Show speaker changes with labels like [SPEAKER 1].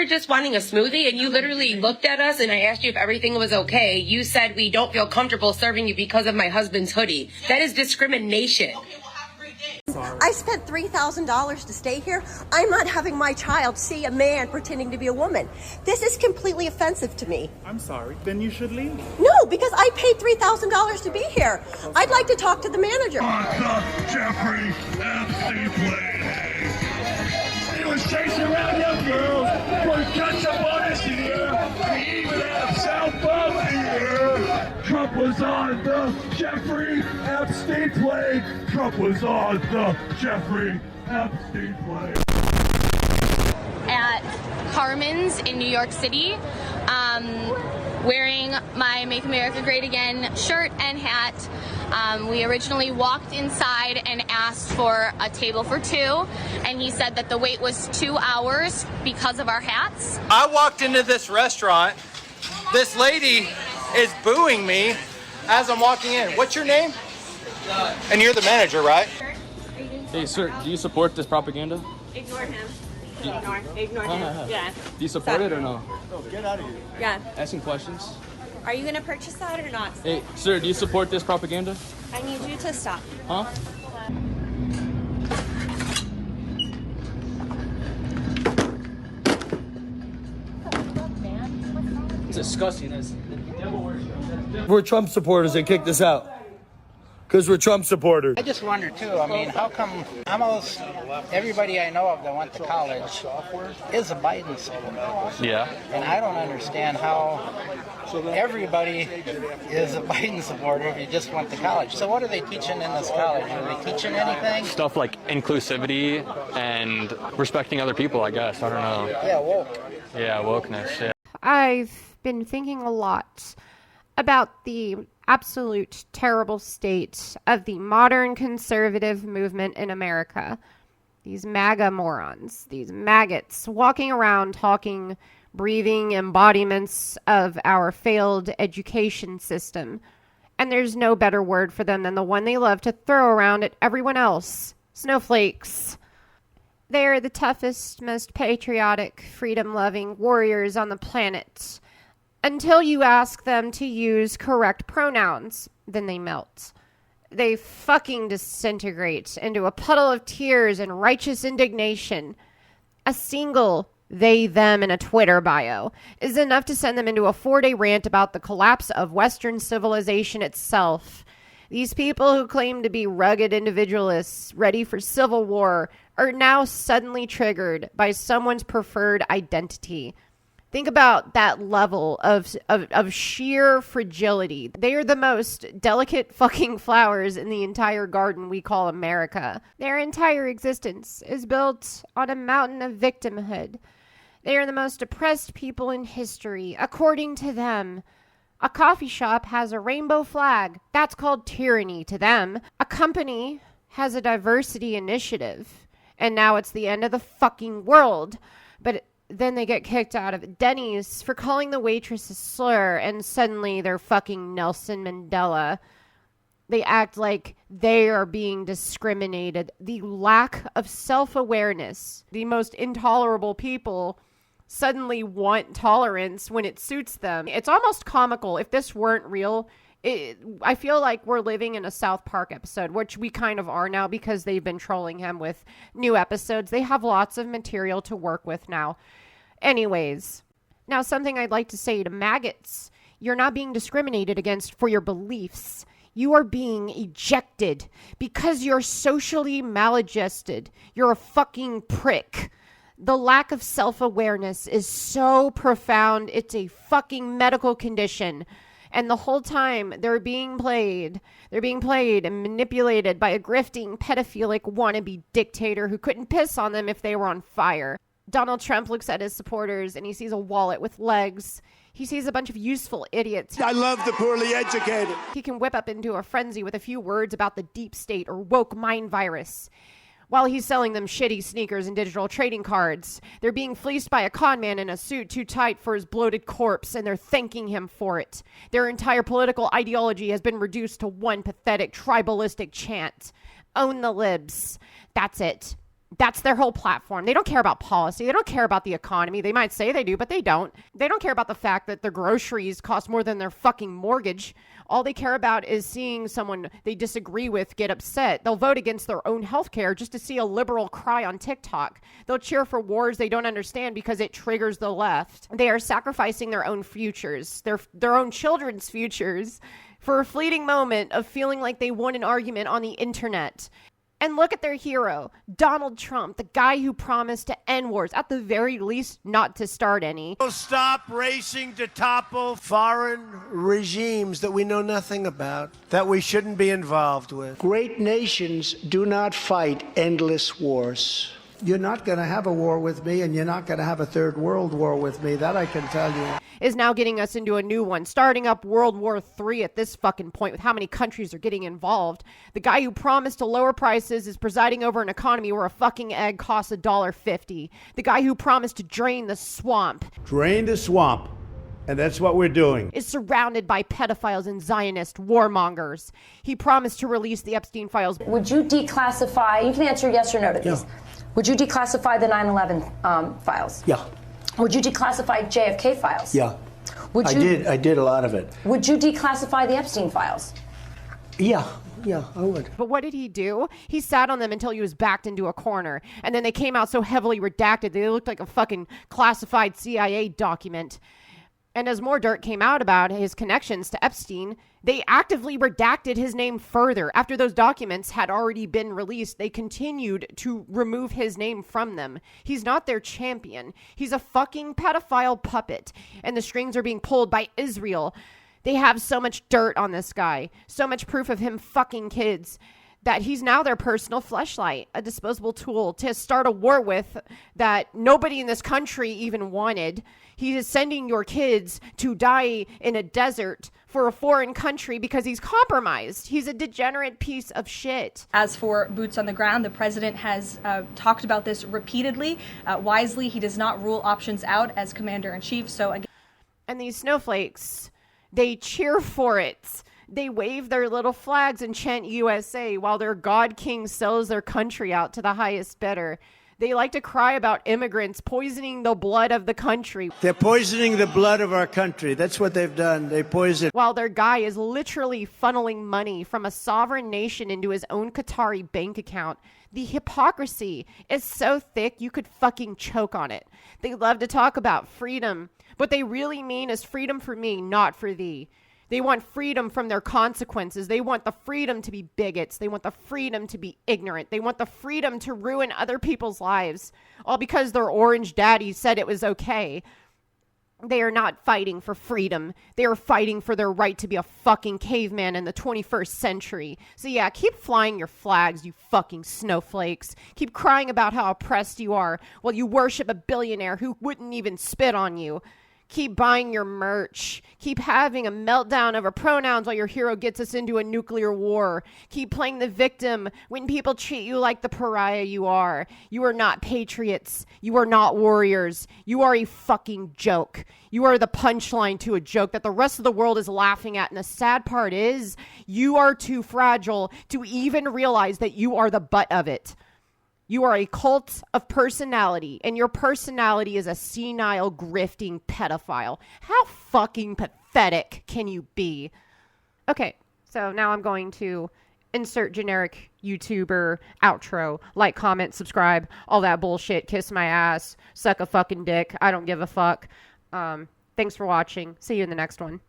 [SPEAKER 1] were just wanting a smoothie and you literally looked at us and I asked you if everything was okay. You said we don't feel comfortable serving you because of my husband's hoodie. That is discrimination.
[SPEAKER 2] I spent $3,000 to stay here. I'm not having my child see a man pretending to be a woman. This is completely offensive to me.
[SPEAKER 3] I'm sorry. Then you should leave.
[SPEAKER 2] No, because I paid $3,000 to be here. I'd like to talk to the manager.
[SPEAKER 4] Jeffrey Epstein played. He was chasing around young girls, putting ketchup on his ear. He even had South Bump here. Trump was on the Jeffrey Epstein plane. Trump was on the Jeffrey Epstein plane.
[SPEAKER 5] At Carmen's in New York City, wearing my Make America Great Again shirt and hat. We originally walked inside and asked for a table for two, and he said that the wait was 2 hours because of our hats.
[SPEAKER 6] I walked into this restaurant. This lady is booing me as I'm walking in. What's your name? And you're the manager, right?
[SPEAKER 7] Hey, sir, do you support this propaganda?
[SPEAKER 8] Ignore him. Ignore him. Yeah.
[SPEAKER 7] Do you support it or no?
[SPEAKER 3] No, get out of here.
[SPEAKER 8] Yeah.
[SPEAKER 7] Asking questions.
[SPEAKER 8] Are you gonna purchase that or not?
[SPEAKER 7] Hey, sir, do you support this propaganda?
[SPEAKER 8] I need you to stop.
[SPEAKER 7] Huh? It's disgusting.
[SPEAKER 9] We're Trump supporters. They kicked us out. Because we're Trump supporters.
[SPEAKER 10] I just wonder, too, I mean, how come almost everybody I know of that went to college is a Biden supporter?
[SPEAKER 7] Yeah.
[SPEAKER 10] And I don't understand how everybody is a Biden supporter if you just went to college. So what are they teaching in this college? Are they teaching anything?
[SPEAKER 7] Stuff like inclusivity and respecting other people, I guess. I don't know.
[SPEAKER 10] Yeah, woke.
[SPEAKER 7] Yeah, wokeness, yeah.
[SPEAKER 11] I've been thinking a lot about the absolute terrible state of the modern conservative movement in America. These MAGA morons, these maggots, walking around talking, breathing embodiments of our failed education system. And there's no better word for them than the one they love to throw around at everyone else. Snowflakes. They're the toughest, most patriotic, freedom-loving warriors on the planet. Until you ask them to use correct pronouns, then they melt. They fucking disintegrate into a puddle of tears and righteous indignation. A single they, them in a Twitter bio is enough to send them into a 4-day rant about the collapse of Western civilization itself. These people who claim to be rugged individualists ready for civil war are now suddenly triggered by someone's preferred identity. Think about that level of sheer fragility. They are the most delicate fucking flowers in the entire garden we call America. Their entire existence is built on a mountain of victimhood. They are the most oppressed people in history, according to them. A coffee shop has a rainbow flag. That's called tyranny to them. A company has a diversity initiative, and now it's the end of the fucking world. But then they get kicked out of Denny's for calling the waitress a slur, and suddenly they're fucking Nelson Mandela. They act like they are being discriminated. The lack of self-awareness. The most intolerable people suddenly want tolerance when it suits them. It's almost comical. If this weren't real, I feel like we're living in a South Park episode, which we kind of are now because they've been trolling him with new episodes. They have lots of material to work with now. Anyways, now something I'd like to say to maggots. You're not being discriminated against for your beliefs. You are being ejected because you're socially maladjusted. You're a fucking prick. The lack of self-awareness is so profound. It's a fucking medical condition. And the whole time they're being played and manipulated by a grifting, pedophilic, wannabe dictator who couldn't piss on them if they were on fire. Donald Trump looks at his supporters and he sees a wallet with legs. He sees a bunch of useful idiots.
[SPEAKER 4] I love the poorly educated.
[SPEAKER 11] He can whip up into a frenzy with a few words about the deep state or woke mind virus. While he's selling them shitty sneakers and digital trading cards, they're being fleeced by a con man in a suit too tight for his bloated corpse, and they're thanking him for it. Their entire political ideology has been reduced to one pathetic tribalistic chant. Own the libs. That's it. That's their whole platform. They don't care about policy. They don't care about the economy. They might say they do, but they don't. They don't care about the fact that their groceries cost more than their fucking mortgage. All they care about is seeing someone they disagree with get upset. They'll vote against their own health care just to see a liberal cry on TikTok. They'll cheer for wars they don't understand because it triggers the left. They are sacrificing their own futures, their own children's futures, for a fleeting moment of feeling like they won an argument on the internet. And look at their hero, Donald Trump, the guy who promised to end wars, at the very least not to start any.
[SPEAKER 12] Stop racing to topple foreign regimes that we know nothing about, that we shouldn't be involved with.
[SPEAKER 13] Great nations do not fight endless wars. You're not going to have a war with me, and you're not going to have a third world war with me. That I can tell you.
[SPEAKER 11] Is now getting us into a new one, starting up World War III at this fucking point with how many countries are getting involved. The guy who promised to lower prices is presiding over an economy where a fucking egg costs $1.50. The guy who promised to drain the swamp.
[SPEAKER 12] Drain the swamp. And that's what we're doing.
[SPEAKER 11] Is surrounded by pedophiles and Zionist warmongers. He promised to release the Epstein files.
[SPEAKER 14] Would you declassify, you can answer yes or no to these.
[SPEAKER 13] Yeah.
[SPEAKER 14] Would you declassify the 9/11 files?
[SPEAKER 13] Yeah.
[SPEAKER 14] Would you declassify JFK files?
[SPEAKER 13] Yeah.
[SPEAKER 14] Would you,
[SPEAKER 13] I did a lot of it.
[SPEAKER 14] Would you declassify the Epstein files?
[SPEAKER 13] Yeah, I would.
[SPEAKER 11] But what did he do? He sat on them until he was backed into a corner. And then they came out so heavily redacted, they looked like a fucking classified CIA document. And as more dirt came out about his connections to Epstein, they actively redacted his name further. After those documents had already been released, they continued to remove his name from them. He's not their champion. He's a fucking pedophile puppet. And the strings are being pulled by Israel. They have so much dirt on this guy, so much proof of him fucking kids, that he's now their personal fleshlight, a disposable tool to start a war with that nobody in this country even wanted. He is sending your kids to die in a desert for a foreign country because he's compromised. He's a degenerate piece of shit.
[SPEAKER 15] As for boots on the ground, the president has talked about this repeatedly. Wisely, he does not rule options out as commander-in-chief. So again,
[SPEAKER 11] and these snowflakes, they cheer for it. They wave their little flags and chant USA while their God King sells their country out to the highest bidder. They like to cry about immigrants poisoning the blood of the country.
[SPEAKER 12] They're poisoning the blood of our country. That's what they've done. They poison.
[SPEAKER 11] While their guy is literally funneling money from a sovereign nation into his own Qatari bank account. The hypocrisy is so thick you could fucking choke on it. They love to talk about freedom. What they really mean is freedom for me, not for thee. They want freedom from their consequences. They want the freedom to be bigots. They want the freedom to be ignorant. They want the freedom to ruin other people's lives, all because their orange daddy said it was okay. They are not fighting for freedom. They are fighting for their right to be a fucking caveman in the 21st century. So yeah, keep flying your flags, you fucking snowflakes. Keep crying about how oppressed you are while you worship a billionaire who wouldn't even spit on you. Keep buying your merch. Keep having a meltdown over pronouns while your hero gets us into a nuclear war. Keep playing the victim when people treat you like the pariah you are. You are not patriots. You are not warriors. You are a fucking joke. You are the punchline to a joke that the rest of the world is laughing at. And the sad part is you are too fragile to even realize that you are the butt of it. You are a cult of personality, and your personality is a senile, grifting pedophile. How fucking pathetic can you be? Okay, so now I'm going to insert generic YouTuber outro. Like, comment, subscribe, all that bullshit. Kiss my ass, suck a fucking dick. I don't give a fuck. Thanks for watching. See you in the next one.